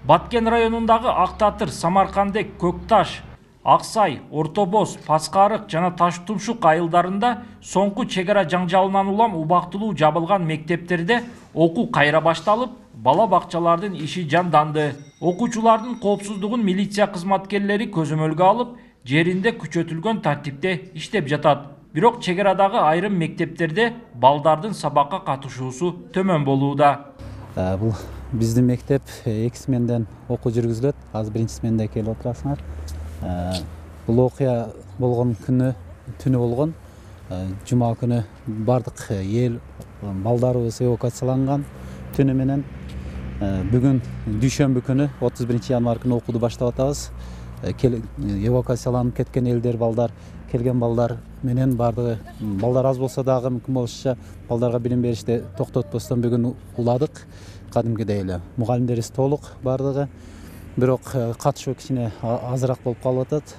Баткен районундагы Актатыр, Самаркандек, Көкташ, Аксай, Орто Боз, Паскарык жана Таш Тумшук айылдарында соңку чегара жаңжалынан улам убактылуу жабылган мектептерде окуу кайра башталып, бала бакчалардын иши жанданды. Окуучулардын коопсуздугун милиция кызматкерлери көзөмөлгө алып, жеринде күчөтүлгөн тартипте иштеп жатат. Бирок чегарадагы айрым мектептерде балдардын сабакка катышуусу төмөн болууда. Бул биздин мектеп 2 сменден окуу жүргүзүлөт. Азыр 1 сменде келип отурасыңар. Бул окуя болгон түнү болгон. Жума күнү бардык эл балдарыбыз эвакуацияланган түнү менен. Бүгүн дүйшөмбү күнү 31 январь күнү окууду баштап атабыз. Эвакуацияланып кеткен элдер, балдар, келген балдар менен бардыгы балдар аз болсо дагы мүмкүн болушунча балдарга билим беришти токтотпостон бүгүн уладык. Кадимгидей эле мугалимдерибиз толук бардыгы. Бирок катышуу кичине азыраак болуп калып атат.